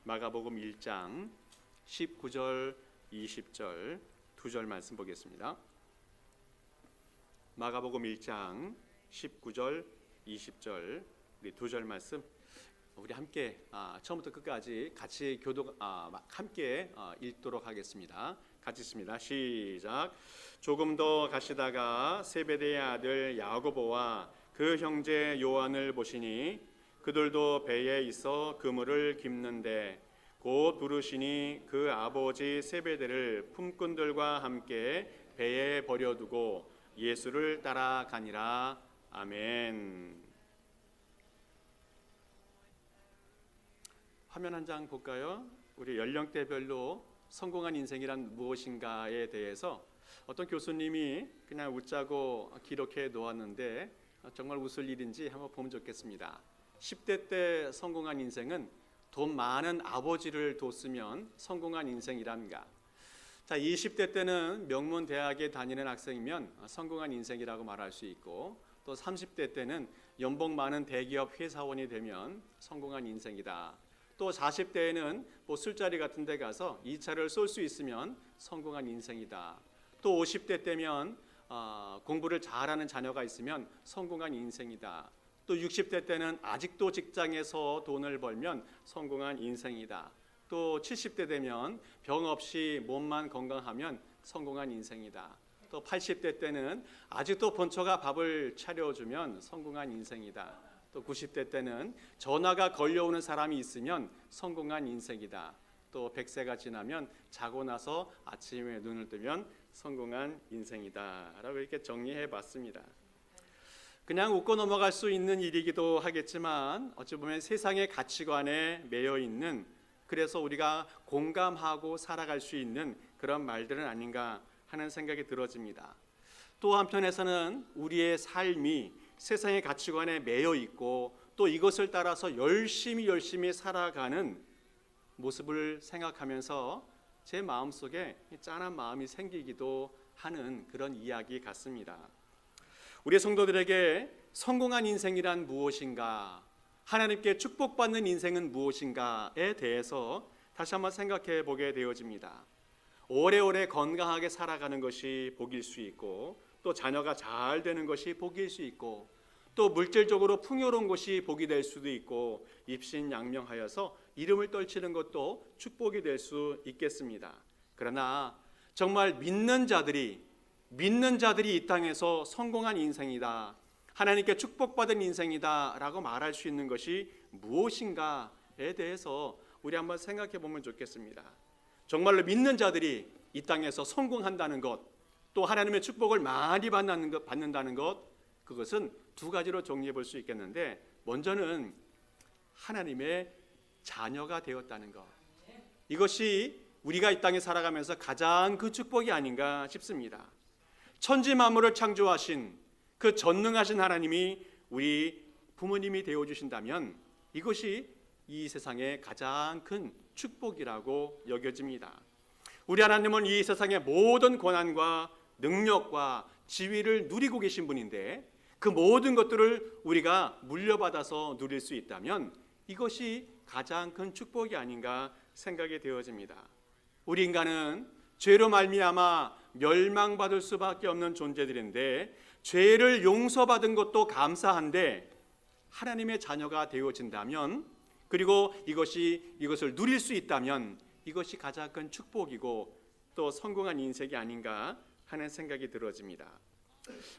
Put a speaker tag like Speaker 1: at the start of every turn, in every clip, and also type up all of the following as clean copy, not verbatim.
Speaker 1: 마가복음 1장 19절 20절 두 절 말씀 보겠습니다. 마가복음 1장 19절 20절 우리 두 절 말씀 우리 함께 처음부터 끝까지 같이 함께 읽도록 하겠습니다. 같이 읽습니다. 시작. 조금 더 가시다가 세베대의 아들 야고보와 그 형제 요한을 보시니 그들도 배에 있어 그물을 깁는데 곧 부르시니 그 아버지 세베대를 품꾼들과 함께 배에 버려두고 예수를 따라가니라. 아멘. 화면 한 장 볼까요? 우리 연령대별로 성공한 인생이란 무엇인가에 대해서 어떤 교수님이 그냥 웃자고 기록해 놓았는데 정말 웃을 일인지 한번 보면 좋겠습니다. 10대 때 성공한 인생은 돈 많은 아버지를 뒀으면 성공한 인생이란가. 자, 20대 때는 명문 대학에 다니는 학생이면 성공한 인생이라고 말할 수 있고, 또 30대 때는 연봉 많은 대기업 회사원이 되면 성공한 인생이다. 또 40대에는 술자리 같은 데 가서 2차를 쏠 수 있으면 성공한 인생이다. 또 50대 때면 공부를 잘하는 자녀가 있으면 성공한 인생이다. 또 60대 때는 아직도 직장에서 돈을 벌면 성공한 인생이다. 또 70대 되면 병 없이 몸만 건강하면 성공한 인생이다. 또 80대 때는 아직도 본처가 밥을 차려주면 성공한 인생이다. 또 90대 때는 전화가 걸려오는 사람이 있으면 성공한 인생이다. 또 100세가 지나면 자고 나서 아침에 눈을 뜨면 성공한 인생이다 라고 이렇게 정리해 봤습니다. 그냥 웃고 넘어갈 수 있는 일이기도 하겠지만 어찌 보면 세상의 가치관에 매여 있는, 그래서 우리가 공감하고 살아갈 수 있는 그런 말들은 아닌가 하는 생각이 들어집니다. 또 한편에서는 우리의 삶이 세상의 가치관에 매여 있고 또 이것을 따라서 열심히 살아가는 모습을 생각하면서 제 마음속에 짠한 마음이 생기기도 하는 그런 이야기 같습니다. 우리 성도들에게 성공한 인생이란 무엇인가, 하나님께 축복받는 인생은 무엇인가에 대해서 다시 한번 생각해 보게 되어집니다. 오래오래 건강하게 살아가는 것이 복일 수 있고, 또 자녀가 잘 되는 것이 복일 수 있고, 또 물질적으로 풍요로운 것이 복이 될 수도 있고, 입신양명하여서 이름을 떨치는 것도 축복이 될 수 있겠습니다. 그러나 정말 믿는 자들이 이 땅에서 성공한 인생이다, 하나님께 축복받은 인생이다 라고 말할 수 있는 것이 무엇인가에 대해서 우리 한번 생각해 보면 좋겠습니다. 정말로 믿는 자들이 이 땅에서 성공한다는 것, 또 하나님의 축복을 많이 받는다는 것, 그것은 두 가지로 정리해 볼 수 있겠는데, 먼저는 하나님의 자녀가 되었다는 것, 이것이 우리가 이 땅에 살아가면서 가장 그 축복이 아닌가 싶습니다. 천지 만물을 창조하신 그 전능하신 하나님이 우리 부모님이 되어주신다면 이것이 이 세상의 가장 큰 축복이라고 여겨집니다. 우리 하나님은 이 세상의 모든 권한과 능력과 지위를 누리고 계신 분인데, 그 모든 것들을 우리가 물려받아서 누릴 수 있다면 이것이 가장 큰 축복이 아닌가 생각이 되어집니다. 우리 인간은 죄로 말미암아 멸망받을 수밖에 없는 존재들인데, 죄를 용서받은 것도 감사한데 하나님의 자녀가 되어진다면, 그리고 이것을 누릴 수 있다면 이것이 가장 큰 축복이고 또 성공한 인생이 아닌가 하는 생각이 들어집니다.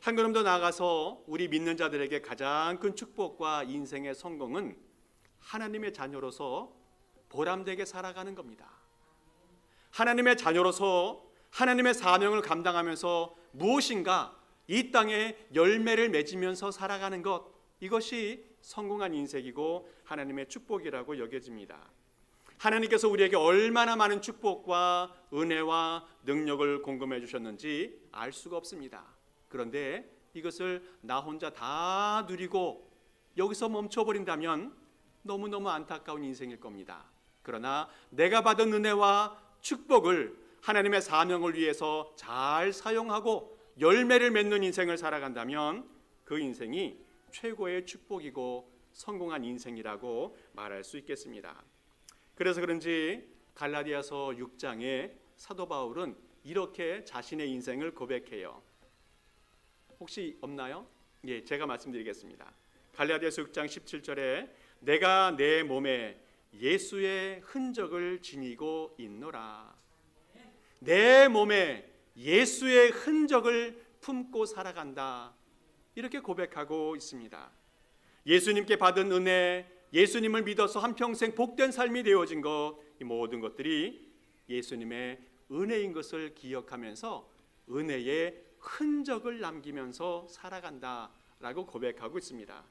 Speaker 1: 한 걸음 더 나아가서 우리 믿는 자들에게 가장 큰 축복과 인생의 성공은 하나님의 자녀로서 보람되게 살아가는 겁니다. 하나님의 자녀로서 하나님의 사명을 감당하면서 무엇인가 이 땅에 열매를 맺으면서 살아가는 것, 이것이 성공한 인생이고 하나님의 축복이라고 여겨집니다. 하나님께서 우리에게 얼마나 많은 축복과 은혜와 능력을 공급해 주셨는지 알 수가 없습니다. 그런데 이것을 나 혼자 다 누리고 여기서 멈춰버린다면 너무너무 안타까운 인생일 겁니다. 그러나 내가 받은 은혜와 축복을 하나님의 사명을 위해서 잘 사용하고 열매를 맺는 인생을 살아간다면 그 인생이 최고의 축복이고 성공한 인생이라고 말할 수 있겠습니다. 그래서 그런지 갈라디아서 6장에 사도 바울은 이렇게 자신의 인생을 고백해요. 혹시 없나요? 예, 제가 말씀드리겠습니다. 갈라디아서 6장 17절에 내가 내 몸에 예수의 흔적을 지니고 있노라. 내 몸에 예수의 흔적을 품고 살아간다. 이렇게 고백하고 있습니다. 예수님께 받은 은혜, 예수님을 믿어서 한평생 복된 삶이 되어진 것, 이 모든 것들이 예수님의 은혜인 것을 기억하면서 은혜의 흔적을 남기면서 살아간다라고 고백하고 있습니다.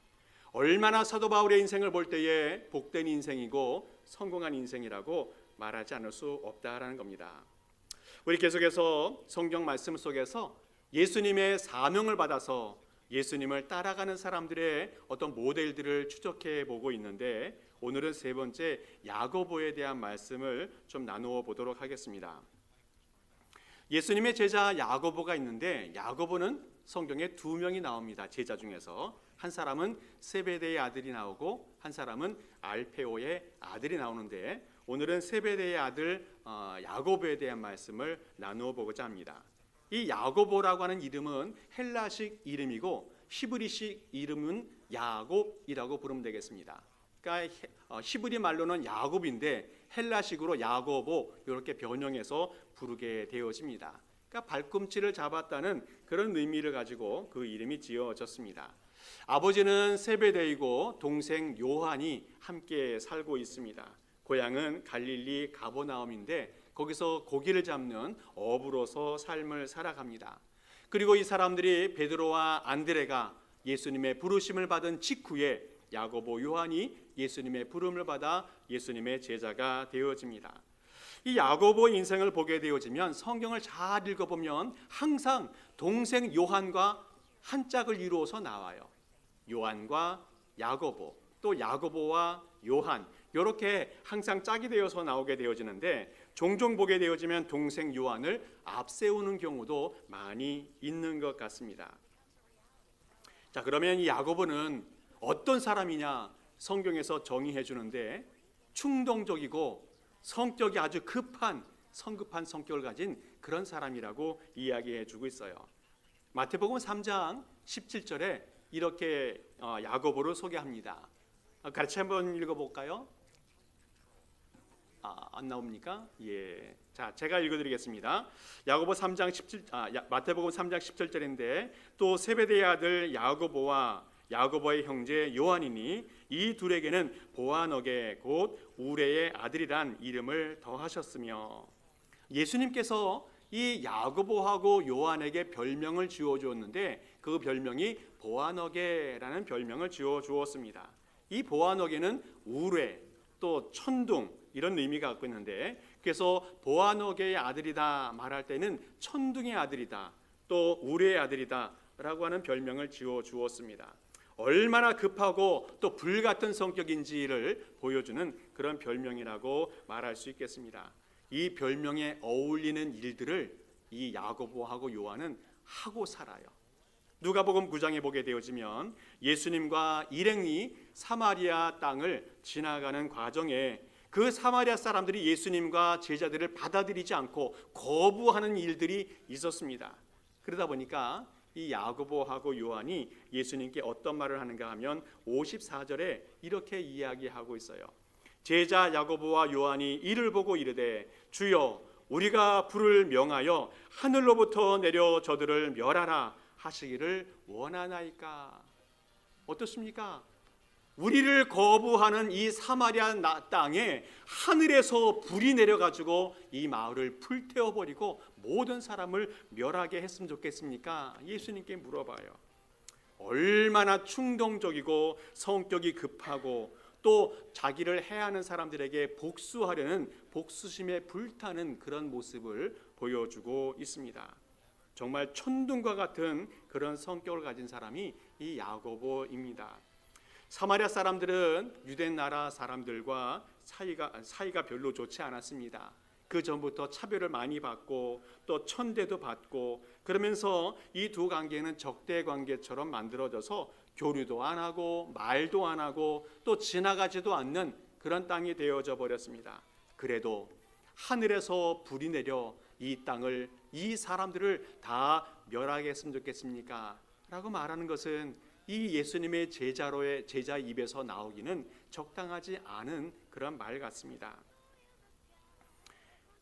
Speaker 1: 얼마나 사도 바울의 인생을 볼 때에 복된 인생이고 성공한 인생이라고 말하지 않을 수 없다라는 겁니다. 우리 계속해서 성경 말씀 속에서 예수님의 사명을 받아서 예수님을 따라가는 사람들의 어떤 모델들을 추적해 보고 있는데, 오늘은 세 번째 야고보에 대한 말씀을 좀 나누어 보도록 하겠습니다. 예수님의 제자 야고보가 있는데, 야고보는 성경에 두 명이 나옵니다. 제자 중에서 한 사람은 세베대의 아들이 나오고 한 사람은 알페오의 아들이 나오는데, 오늘은 세베대의 아들 야고보에 대한 말씀을 나누어 보고자 합니다. 이 야고보라고 하는 이름은 헬라식 이름이고 히브리식 이름은 야곱이라고 부르면 되겠습니다. 그러니까 히브리 말로는 야곱인데 헬라식으로 야고보 이렇게 변형해서 부르게 되어집니다. 그러니까 발꿈치를 잡았다는 그런 의미를 가지고 그 이름이 지어졌습니다. 아버지는 세베대이고 동생 요한이 함께 살고 있습니다. 고향은 갈릴리 가버나움인데 거기서 고기를 잡는 어부로서 삶을 살아갑니다. 그리고 이 사람들이 베드로와 안드레가 예수님의 부르심을 받은 직후에 야고보, 요한이 예수님의 부름을 받아 예수님의 제자가 되어집니다. 이 야고보의 인생을 보게 되어지면 성경을 잘 읽어보면 항상 동생 요한과 한 짝을 이루어서 나와요. 요한과 야고보, 또 야고보와 요한, 이렇게 항상 짝이 되어서 나오게 되어지는데, 종종 보게 되어지면 동생 요한을 앞세우는 경우도 많이 있는 것 같습니다. 자, 그러면 이 야고보는 어떤 사람이냐 성경에서 정의해 주는데, 충동적이고 성격이 아주 성급한 성격을 가진 그런 사람이라고 이야기해 주고 있어요. 마태복음 3장 17절에 이렇게 야고보를 소개합니다. 같이 한번 읽어볼까요? 안 나옵니까? 예. 자, 제가 읽어드리겠습니다. 야고보 3장 17, 마태복음 3장 17절인데, 또 세베대의 아들 야고보와 야고보의 형제 요한이니 이 둘에게는 보아너게 곧 우레의 아들이란 이름을 더하셨으며, 예수님께서 이 야고보하고 요한에게 별명을 지어 주었는데 그 별명이 보아너게라는 별명을 지어 주었습니다. 이 보아너게는 우레, 또 천둥 이런 의미가 갖고 있는데, 그래서 보아너게의 아들이다 말할 때는 천둥의 아들이다, 또 우레의 아들이다 라고 하는 별명을 지어 주었습니다. 얼마나 급하고 또 불같은 성격인지를 보여주는 그런 별명이라고 말할 수 있겠습니다. 이 별명에 어울리는 일들을 이 야고보하고 요한은 하고 살아요. 누가복음 9장에 보게 되어지면 예수님과 일행이 사마리아 땅을 지나가는 과정에 그 사마리아 사람들이 예수님과 제자들을 받아들이지 않고 거부하는 일들이 있었습니다. 그러다 보니까 이 야고보하고 요한이 예수님께 어떤 말을 하는가 하면 54절에 이렇게 이야기하고 있어요. 제자 야고보와 요한이 이를 보고 이르되 주여 우리가 불을 명하여 하늘로부터 내려 저들을 멸하라 하시기를 원하나이까. 어떻습니까? 우리를 거부하는 이 사마리아 땅에 하늘에서 불이 내려가지고 이 마을을 불태워버리고 모든 사람을 멸하게 했으면 좋겠습니까? 예수님께 물어봐요. 얼마나 충동적이고 성격이 급하고 또 자기를 해하는 사람들에게 복수하려는 복수심에 불타는 그런 모습을 보여주고 있습니다. 정말 천둥과 같은 그런 성격을 가진 사람이 이 야고보입니다. 사마리아 사람들은 유대 나라 사람들과 사이가 별로 좋지 않았습니다. 그 전부터 차별을 많이 받고 또 천대도 받고, 그러면서 이 두 관계는 적대 관계처럼 만들어져서 교류도 안 하고 말도 안 하고 또 지나가지도 않는 그런 땅이 되어져 버렸습니다. 그래도 하늘에서 불이 내려 이 땅을, 이 사람들을 다 멸하겠으면 좋겠습니까? 라고 말하는 것은 이 예수님의 제자 입에서 나오기는 적당하지 않은 그런 말 같습니다.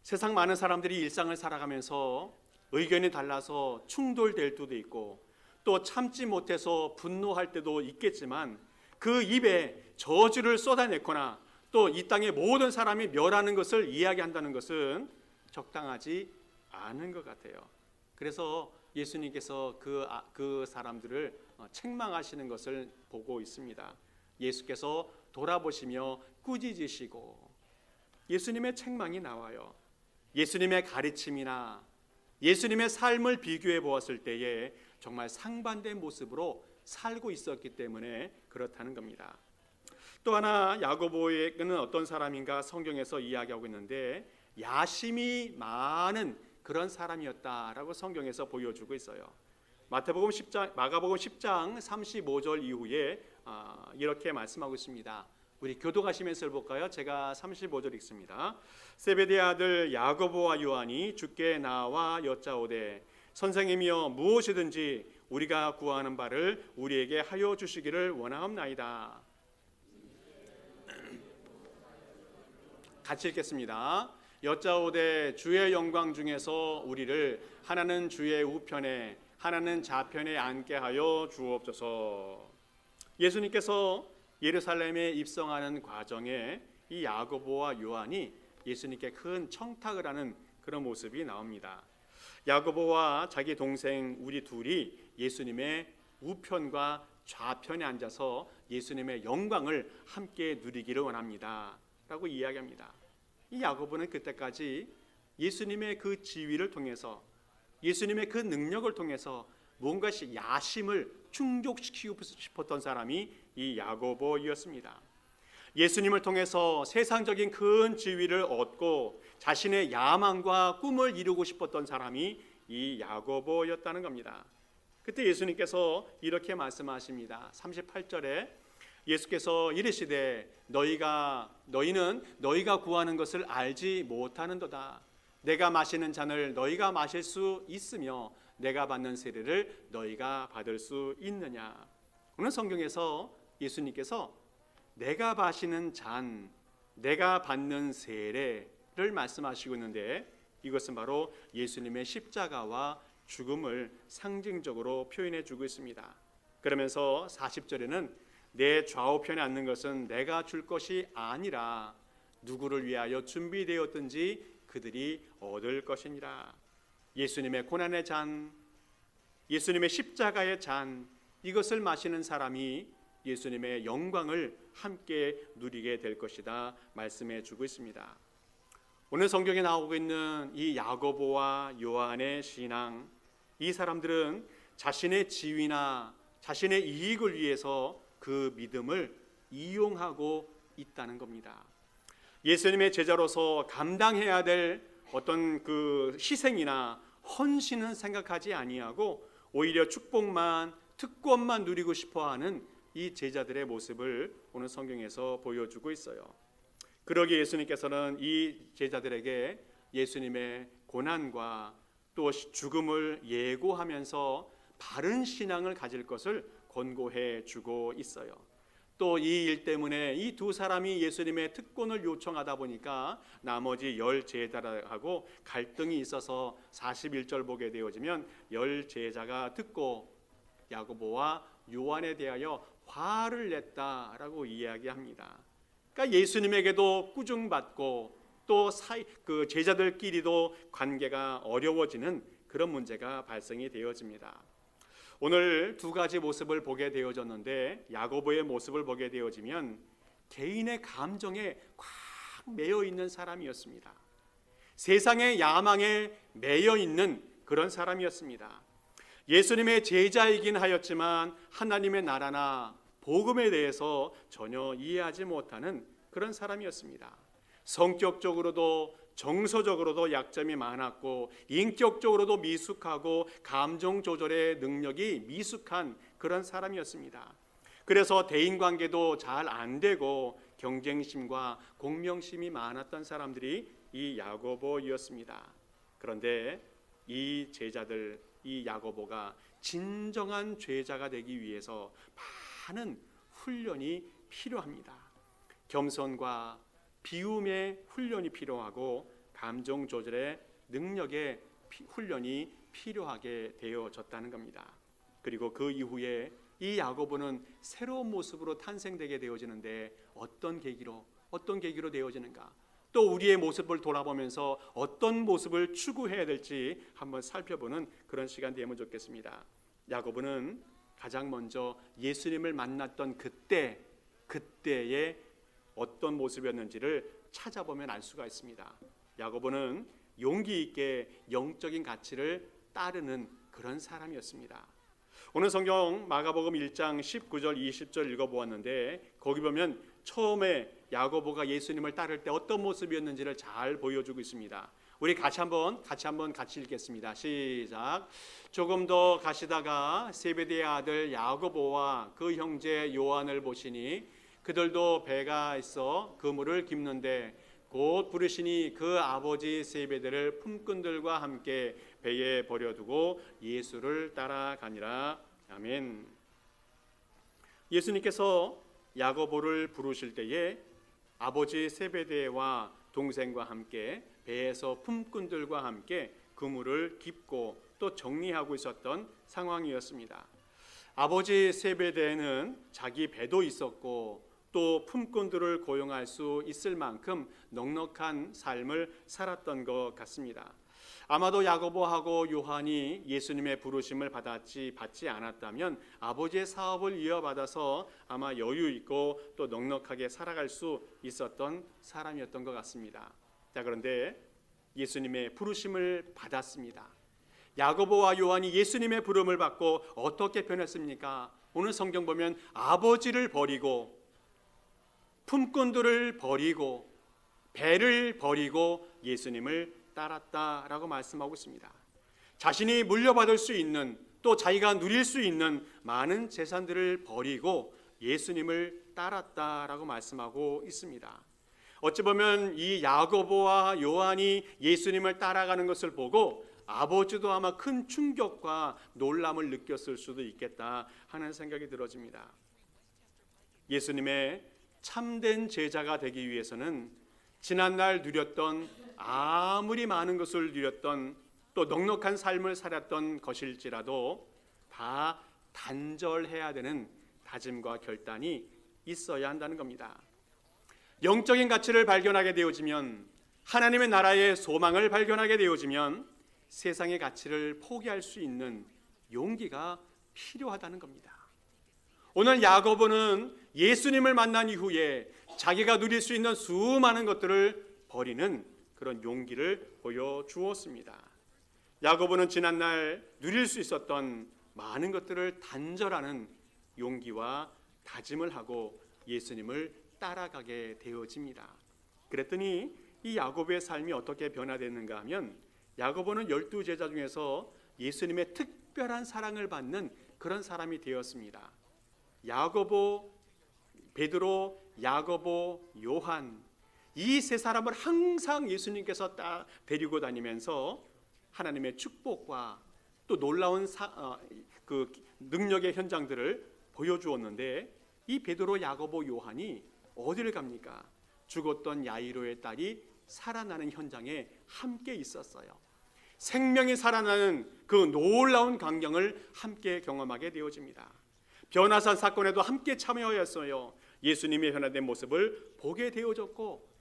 Speaker 1: 세상 많은 사람들이 일상을 살아가면서 의견이 달라서 충돌될 때도 있고 또 참지 못해서 분노할 때도 있겠지만 그 입에 저주를 쏟아내거나 또 이 땅의 모든 사람이 멸하는 것을 이야기한다는 것은 적당하지 않은 것 같아요. 그래서 예수님께서 그 사람들을 책망하시는 것을 보고 있습니다. 예수께서 돌아보시며 꾸짖으시고 예수님의 책망이 나와요. 예수님의 가르침이나 예수님의 삶을 비교해 보았을 때에 정말 상반된 모습으로 살고 있었기 때문에 그렇다는 겁니다. 또 하나 야고보에게는 어떤 사람인가 성경에서 이야기하고 있는데 야심이 많은 그런 사람이었다라고 성경에서 보여주고 있어요. 마가복음 10장 35절 이후에 이렇게 말씀하고 있습니다. 우리 교독하시면서 볼까요? 제가 35절 읽습니다. 세베대의 아들 야고보와 요한이 주께 나와 여짜오되 선생님이여 무엇이든지 우리가 구하는 바를 우리에게 하여 주시기를 원하옵나이다. 같이 읽겠습니다. 여짜오되 주의 영광 중에서 우리를 하나는 주의 우편에 하나는 좌편에 앉게 하여 주옵소서. 예수님께서 예루살렘에 입성하는 과정에 이 야고보와 요한이 예수님께 큰 청탁을 하는 그런 모습이 나옵니다. 야고보와 자기 동생 우리 둘이 예수님의 우편과 좌편에 앉아서 예수님의 영광을 함께 누리기를 원합니다 라고 이야기합니다. 이 야고보는 그때까지 예수님의 그 지위를 통해서 예수님의 그 능력을 통해서 뭔가 야심을 충족시키고 싶었던 사람이 이 야고보였습니다. 예수님을 통해서 세상적인 큰 지위를 얻고 자신의 야망과 꿈을 이루고 싶었던 사람이 이 야고보였다는 겁니다. 그때 예수님께서 이렇게 말씀하십니다. 38절에 예수께서 이르시되 너희는 너희가 구하는 것을 알지 못하는도다. 내가 마시는 잔을 너희가 마실 수 있으며 내가 받는 세례를 너희가 받을 수 있느냐. 오늘 성경에서 예수님께서 내가 마시는 잔, 내가 받는 세례를 말씀하시고 있는데 이것은 바로 예수님의 십자가와 죽음을 상징적으로 표현해 주고 있습니다. 그러면서 40절에는 내 좌우편에 앉는 것은 내가 줄 것이 아니라 누구를 위하여 준비되었든지 그들이 얻을 것이니라. 예수님의 고난의 잔, 예수님의 십자가의 잔, 이것을 마시는 사람이 예수님의 영광을 함께 누리게 될 것이다 말씀해 주고 있습니다. 오늘 성경에 나오고 있는 이 야고보와 요한의 신앙, 이 사람들은 자신의 지위나 자신의 이익을 위해서 그 믿음을 이용하고 있다는 겁니다. 예수님의 제자로서 감당해야 될 어떤 그 희생이나 헌신은 생각하지 아니하고 오히려 축복만, 특권만 누리고 싶어하는 이 제자들의 모습을 오늘 성경에서 보여주고 있어요. 그러기에 예수님께서는 이 제자들에게 예수님의 고난과 또 죽음을 예고하면서 바른 신앙을 가질 것을 권고해 주고 있어요. 또 이 일 때문에 이 두 사람이 예수님의 특권을 요청하다 보니까 나머지 10 제자하고 갈등이 있어서 41절 보게 되어지면 10 제자가 듣고 야고보와 요한에 대하여 화를 냈다라고 이야기합니다. 그러니까 예수님에게도 꾸중받고 또 그 제자들끼리도 관계가 어려워지는 그런 문제가 발생이 되어집니다. 오늘 두 가지 모습을 보게 되어졌는데 야고보의 모습을 보게 되어지면 개인의 감정에 꽉 매여 있는 사람이었습니다. 세상의 야망에 매여 있는 그런 사람이었습니다. 예수님의 제자이긴 하였지만 하나님의 나라나 복음에 대해서 전혀 이해하지 못하는 그런 사람이었습니다. 성격적으로도 정서적으로도 약점이 많았고 인격적으로도 미숙하고 감정 조절의 능력이 미숙한 그런 사람이었습니다. 그래서 대인관계도 잘 안 되고 경쟁심과 공명심이 많았던 사람들이 이 야고보였습니다. 그런데 이 제자들, 이 야고보가 진정한 제자가 되기 위해서 많은 훈련이 필요합니다. 겸손과 비움의 훈련이 필요하고 감정 조절의 능력의 훈련이 필요하게 되어졌다는 겁니다. 그리고 그 이후에 이 야고보는 새로운 모습으로 탄생되게 되어지는데 어떤 계기로 되어지는가? 또 우리의 모습을 돌아보면서 어떤 모습을 추구해야 될지 한번 살펴보는 그런 시간 되면 좋겠습니다. 야고보는 가장 먼저 예수님을 만났던 그때의 어떤 모습이었는지를 찾아보면 알 수가 있습니다. 야고보는 용기 있게 영적인 가치를 따르는 그런 사람이었습니다. 오늘 성경 마가복음 1장 19절 20절 읽어보았는데 거기 보면 처음에 야고보가 예수님을 따를 때 어떤 모습이었는지를 잘 보여주고 있습니다. 우리 같이 한번 읽겠습니다. 시작. 조금 더 가시다가 세베대의 아들 야고보와 그 형제 요한을 보시니 그들도 배가 있어 그물을 깁는데 곧 부르시니 그 아버지 세베대를 품꾼들과 함께 배에 버려두고 예수를 따라가니라. 아멘. 예수님께서 야고보를 부르실 때에 아버지 세베대와 동생과 함께 배에서 품꾼들과 함께 그물을 깁고 또 정리하고 있었던 상황이었습니다. 아버지 세베대는 자기 배도 있었고 또 품꾼들을 고용할 수 있을 만큼 넉넉한 삶을 살았던 것 같습니다. 아마도 야고보하고 요한이 예수님의 부르심을 받지 않았다면 아버지의 사업을 이어받아서 아마 여유 있고 또 넉넉하게 살아갈 수 있었던 사람이었던 것 같습니다. 자, 그런데 예수님의 부르심을 받았습니다. 야고보와 요한이 예수님의 부름을 받고 어떻게 변했습니까? 오늘 성경 보면 아버지를 버리고 품꾼들을 버리고 배를 버리고 예수님을 따랐다라고 말씀하고 있습니다. 자신이 물려받을 수 있는 또 자기가 누릴 수 있는 많은 재산들을 버리고 예수님을 따랐다라고 말씀하고 있습니다. 어찌 보면 이 야고보와 요한이 예수님을 따라가는 것을 보고 아버지도 아마 큰 충격과 놀람을 느꼈을 수도 있겠다 하는 생각이 들어집니다. 예수님의 참된 제자가 되기 위해서는 지난날 누렸던 아무리 많은 것을 누렸던 또 넉넉한 삶을 살았던 것일지라도 다 단절해야 되는 다짐과 결단이 있어야 한다는 겁니다. 영적인 가치를 발견하게 되어지면 하나님의 나라의 소망을 발견하게 되어지면 세상의 가치를 포기할 수 있는 용기가 필요하다는 겁니다. 오늘 야고보는 예수님을 만난 이후에 자기가 누릴 수 있는 수많은 것들을 버리는 그런 용기를 보여주었습니다. 야고보는 지난날 누릴 수 있었던 많은 것들을 단절하는 용기와 다짐을 하고 예수님을 따라가게 되어집니다. 그랬더니 이 야고보의 삶이 어떻게 변화됐는가 하면 야고보는 12제자 중에서 예수님의 특별한 사랑을 받는 그런 사람이 되었습니다. 야고보, 베드로, 야고보, 요한 이 세 사람을 항상 예수님께서 데리고 다니면서 하나님의 축복과 또 놀라운 그 능력의 현장들을 보여주었는데 이 베드로, 야고보, 요한이 어디를 갑니까? 죽었던 야이로의 딸이 살아나는 현장에 함께 있었어요. 생명이 살아나는 그 놀라운 광경을 함께 경험하게 되어집니다. 변화산 사건에도 함께 참여하였어요. 예수님의 변화된 모습을 보게 되어졌고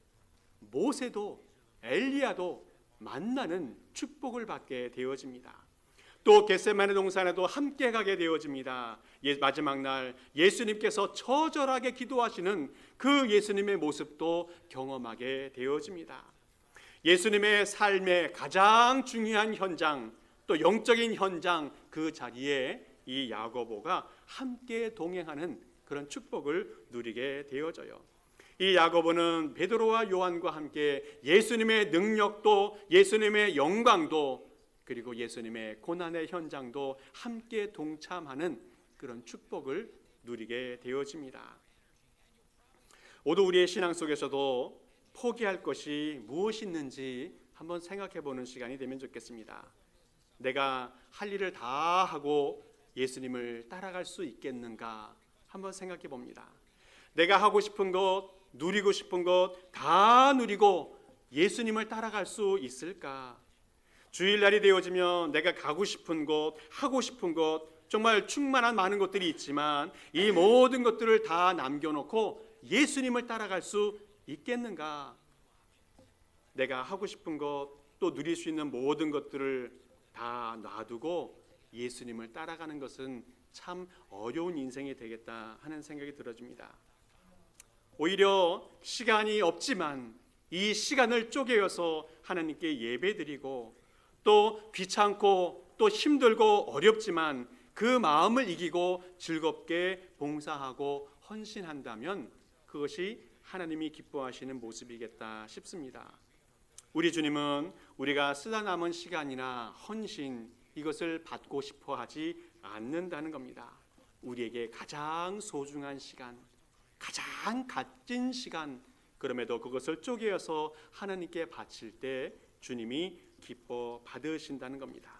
Speaker 1: 모세도 엘리야도 만나는 축복을 받게 되어집니다. 또 겟세마네 동산에도 함께 가게 되어집니다. 마지막 날 예수님께서 처절하게 기도하시는 그 예수님의 모습도 경험하게 되어집니다. 예수님의 삶의 가장 중요한 현장, 또 영적인 현장 그 자리에 이 야고보가 함께 동행하는 그런 축복을 누리게 되어져요. 이 야고보는 베드로와 요한과 함께 예수님의 능력도 예수님의 영광도 그리고 예수님의 고난의 현장도 함께 동참하는 그런 축복을 누리게 되어집니다. 모두 우리의 신앙 속에서도 포기할 것이 무엇이 있는지 한번 생각해 보는 시간이 되면 좋겠습니다. 내가 할 일을 다 하고 예수님을 따라갈 수 있겠는가 한번 생각해 봅니다. 내가 하고 싶은 것, 누리고 싶은 것 다 누리고 예수님을 따라갈 수 있을까? 주일날이 되어지면 내가 가고 싶은 곳, 하고 싶은 것, 정말 충만한 많은 것들이 있지만 이 모든 것들을 다 남겨놓고 예수님을 따라갈 수 있겠는가? 내가 하고 싶은 것, 또 누릴 수 있는 모든 것들을 다 놔두고 예수님을 따라가는 것은 참 어려운 인생이 되겠다 하는 생각이 들어집니다. 오히려 시간이 없지만 이 시간을 쪼개어서 하나님께 예배드리고 또 귀찮고 또 힘들고 어렵지만 그 마음을 이기고 즐겁게 봉사하고 헌신한다면 그것이 하나님이 기뻐하시는 모습이겠다 싶습니다. 우리 주님은 우리가 쓰다 남은 시간이나 헌신 이것을 받고 싶어 하지 않는다는 겁니다. 우리에게 가장 소중한 시간, 가장 값진 시간, 그럼에도 그것을 쪼개어서 하나님께 바칠 때 주님이 기뻐 받으신다는 겁니다.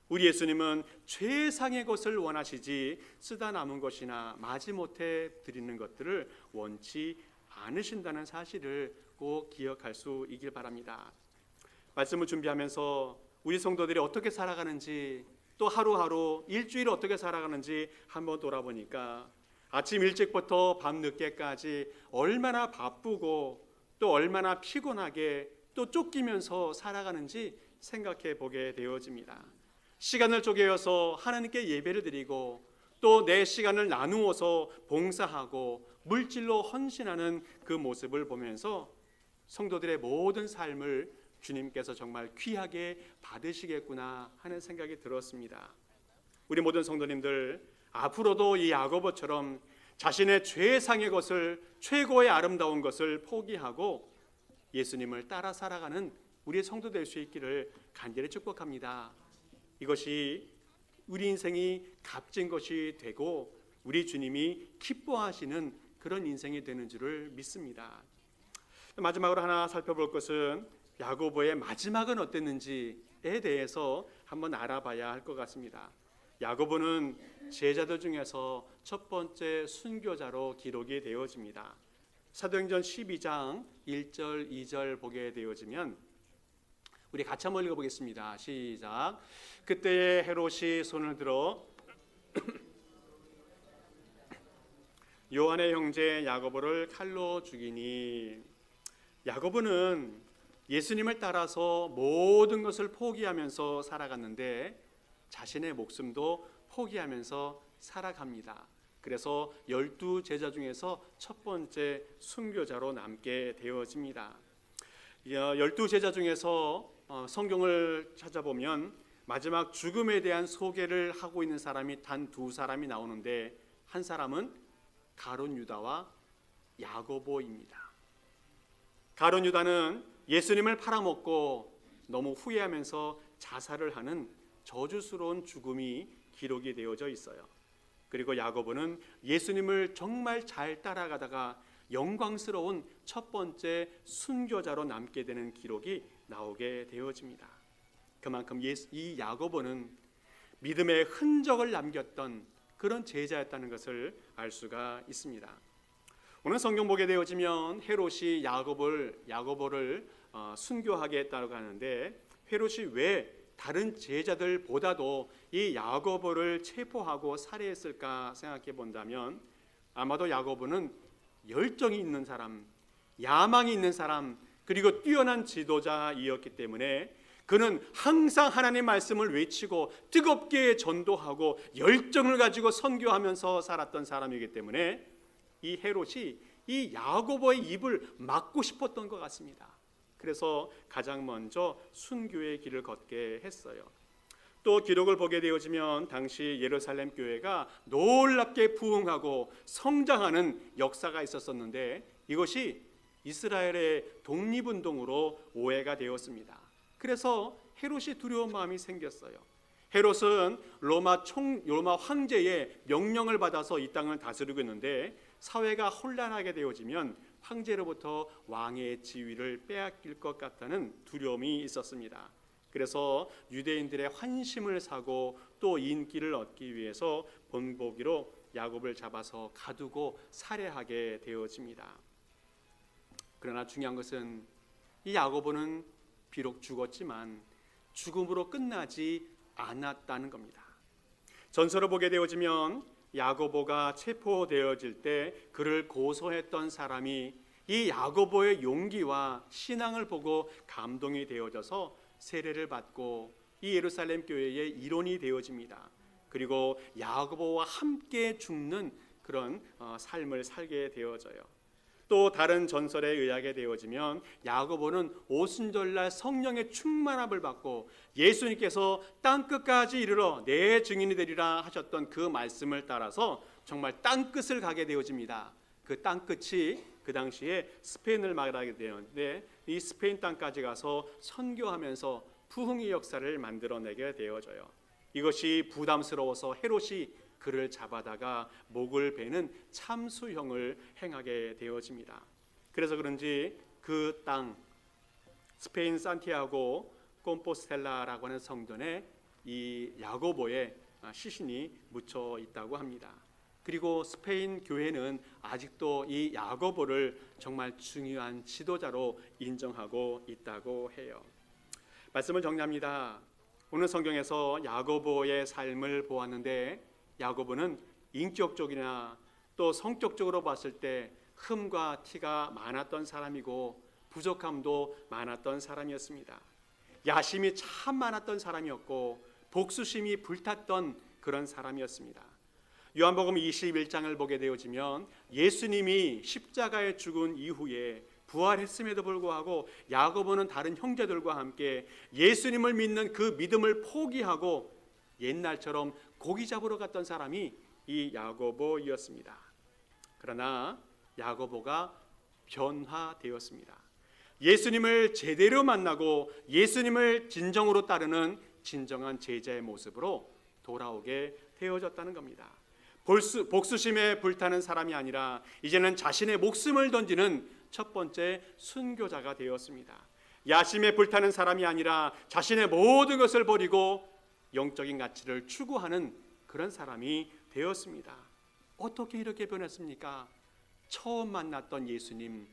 Speaker 1: 우리 예수님은 최상의 것을 원하시지 쓰다 남은 것이나 마지못해 드리는 것들을 원치 않으신다는 사실을 꼭 기억할 수 있길 바랍니다. 말씀을 준비하면서 우리 성도들이 어떻게 살아가는지 또 하루하루 일주일 어떻게 살아가는지 한번 돌아보니까 아침 일찍부터 밤 늦게까지 얼마나 바쁘고 또 얼마나 피곤하게 또 쫓기면서 살아가는지 생각해 보게 되어집니다. 시간을 쪼개어서 하나님께 예배를 드리고 또 내 시간을 나누어서 봉사하고 물질로 헌신하는 그 모습을 보면서 성도들의 모든 삶을 주님께서 정말 귀하게 받으시겠구나 하는 생각이 들었습니다. 우리 모든 성도님들 앞으로도 이 야고보처럼 자신의 최상의 것을, 최고의 아름다운 것을 포기하고 예수님을 따라 살아가는 우리의 성도 될 수 있기를 간절히 축복합니다. 이것이 우리 인생이 값진 것이 되고 우리 주님이 기뻐하시는 그런 인생이 되는 줄을 믿습니다. 마지막으로 하나 살펴볼 것은 야고보의 마지막은 어땠는지에 대해서 한번 알아봐야 할 것 같습니다. 야고보는 제자들 중에서 첫 번째 순교자로 기록이 되어집니다. 사도행전 12장 1절 2절 보게 되어지면 우리 같이 한번 읽어보겠습니다. 시작. 그때에 헤롯이 손을 들어 요한의 형제 야고보를 칼로 죽이니, 야고보는 예수님을 따라서 모든 것을 포기하면서 살아갔는데 자신의 목숨도 포기하면서 살아갑니다. 그래서 12제자 중에서 첫 번째 순교자로 남게 되어집니다. 12제자 중에서 성경을 찾아보면 마지막 죽음에 대한 소개를 하고 있는 사람이 단 두 사람이 나오는데 한 사람은 가룟 유다와 야고보입니다. 가룟 유다는 예수님을 팔아먹고 너무 후회하면서 자살을 하는 저주스러운 죽음이 기록이 되어져 있어요. 그리고 야고보는 예수님을 정말 잘 따라가다가 영광스러운 첫 번째 순교자로 남게 되는 기록이 나오게 되어집니다. 그만큼 이 야고보는 믿음의 흔적을 남겼던 그런 제자였다는 것을 알 수가 있습니다. 오늘 성경 보게 되어지면 헤롯이 야고보를 순교하게 했다고 하는데 헤롯이 왜 다른 제자들보다도 이 야고보를 체포하고 살해했을까 생각해 본다면 아마도 야고보는 열정이 있는 사람, 야망이 있는 사람, 그리고 뛰어난 지도자이었기 때문에 그는 항상 하나님의 말씀을 외치고 뜨겁게 전도하고 열정을 가지고 선교하면서 살았던 사람이기 때문에 이 헤롯이 이 야고보의 입을 막고 싶었던 것 같습니다. 그래서 가장 먼저 순교의 길을 걷게 했어요. 또 기록을 보게 되어지면 당시 예루살렘 교회가 놀랍게 부흥하고 성장하는 역사가 있었었는데 이것이 이스라엘의 독립운동으로 오해가 되었습니다. 그래서 헤롯이 두려운 마음이 생겼어요. 헤롯은 로마 황제의 명령을 받아서 이 땅을 다스리고 있는데 사회가 혼란하게 되어지면 황제로부터 왕의 지위를 빼앗길 것 같다는 두려움이 있었습니다. 그래서 유대인들의 환심을 사고 또 인기를 얻기 위해서 본보기로 야곱을 잡아서 가두고 살해하게 되어집니다. 그러나 중요한 것은 이 야고보는 비록 죽었지만 죽음으로 끝나지 않았다는 겁니다. 전설을 보게 되어지면 야고보가 체포되어질 때 그를 고소했던 사람이 이 야고보의 용기와 신앙을 보고 감동이 되어져서 세례를 받고 이 예루살렘 교회의 일원이 되어집니다. 그리고 야고보와 함께 죽는 그런 삶을 살게 되어져요. 또 다른 전설에 의하게 되어지면 야고보는 오순절날 성령의 충만함을 받고 예수님께서 땅끝까지 이르러 내 증인이 되리라 하셨던 그 말씀을 따라서 정말 땅끝을 가게 되어집니다. 그 땅끝이 그 당시에 스페인을 말하게 되었는데 이 스페인 땅까지 가서 선교하면서 부흥의 역사를 만들어내게 되어져요. 이것이 부담스러워서 헤롯이 그를 잡아다가 목을 베는 참수형을 행하게 되어집니다. 그래서 그런지 그 땅 스페인 산티아고 콤포스텔라라고 하는 성전에 이 야고보의 시신이 묻혀 있다고 합니다. 그리고 스페인 교회는 아직도 이 야고보를 정말 중요한 지도자로 인정하고 있다고 해요. 말씀을 정리합니다. 오늘 성경에서 야고보의 삶을 보았는데 야고보는 인격적이나 또 성격적으로 봤을 때 흠과 티가 많았던 사람이고 부족함도 많았던 사람이었습니다. 야심이 참 많았던 사람이었고 복수심이 불탔던 그런 사람이었습니다. 요한복음 21장을 보게 되어지면 예수님이 십자가에 죽은 이후에 부활했음에도 불구하고 야고보는 다른 형제들과 함께 예수님을 믿는 그 믿음을 포기하고 옛날처럼 고기 잡으러 갔던 사람이 이 야고보였습니다. 그러나 야고보가 변화되었습니다. 예수님을 제대로 만나고 예수님을 진정으로 따르는 진정한 제자의 모습으로 돌아오게 되어졌다는 겁니다. 복수심에 불타는 사람이 아니라 이제는 자신의 목숨을 던지는 첫 번째 순교자가 되었습니다. 야심에 불타는 사람이 아니라 자신의 모든 것을 버리고 영적인 가치를 추구하는 그런 사람이 되었습니다. 어떻게 이렇게 변했습니까? 처음 만났던 예수님,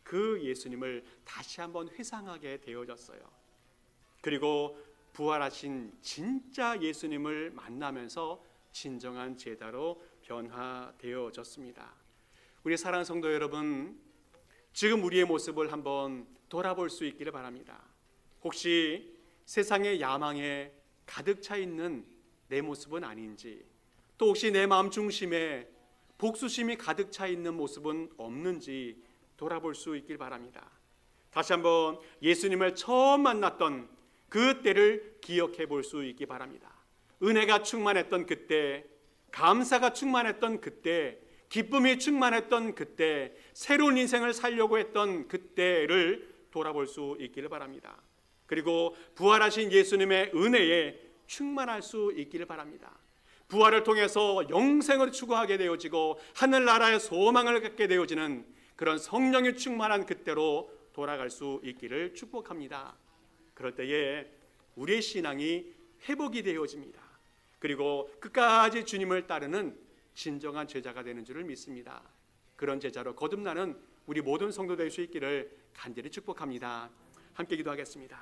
Speaker 1: 그 예수님을 다시 한번 회상하게 되어졌어요. 그리고 부활하신 진짜 예수님을 만나면서 진정한 제자로 변화되어졌습니다. 우리 사랑하는 성도 여러분, 지금 우리의 모습을 한번 돌아볼 수 있기를 바랍니다. 혹시 세상의 야망에 가득 차 있는 내 모습은 아닌지, 또 혹시 내 마음 중심에 복수심이 가득 차 있는 모습은 없는지 돌아볼 수 있길 바랍니다. 다시 한번 예수님을 처음 만났던 그 때를 기억해 볼 수 있기 바랍니다. 은혜가 충만했던 그때, 감사가 충만했던 그때, 기쁨이 충만했던 그때, 새로운 인생을 살려고 했던 그때를 돌아볼 수 있기를 바랍니다. 그리고 부활하신 예수님의 은혜에 충만할 수 있기를 바랍니다. 부활을 통해서 영생을 추구하게 되어지고 하늘나라의 소망을 갖게 되어지는 그런 성령이 충만한 그때로 돌아갈 수 있기를 축복합니다. 그럴 때에 우리의 신앙이 회복이 되어집니다. 그리고 끝까지 주님을 따르는 진정한 제자가 되는 줄을 믿습니다. 그런 제자로 거듭나는 우리 모든 성도 될 수 있기를 간절히 축복합니다. 함께 기도하겠습니다.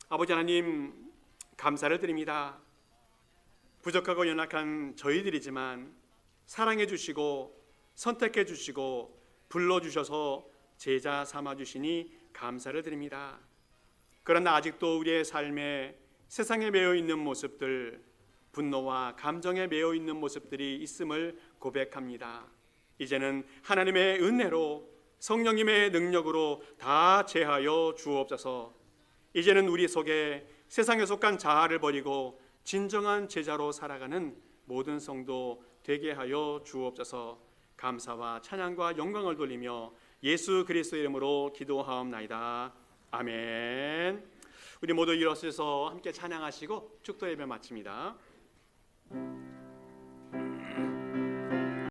Speaker 1: 아버지 하나님, 감사를 드립니다. 부족하고 연약한 저희들이지만 사랑해 주시고 선택해 주시고 불러주셔서 제자 삼아 주시니 감사를 드립니다. 그러나 아직도 우리의 삶에 세상에 매여 있는 모습들, 분노와 감정에 매여 있는 모습들이 있음을 고백합니다. 이제는 하나님의 은혜로 성령님의 능력으로 다 제하여 주옵소서. 이제는 우리 속에 세상에 속한 자아를 버리고 진정한 제자로 살아가는 모든 성도 되게 하여 주옵소서. 감사와 찬양과 영광을 돌리며 예수 그리스도의 이름으로 기도하옵나이다. 아멘. 우리 모두 일어서서 함께 찬양하시고 축도 예배 마칩니다.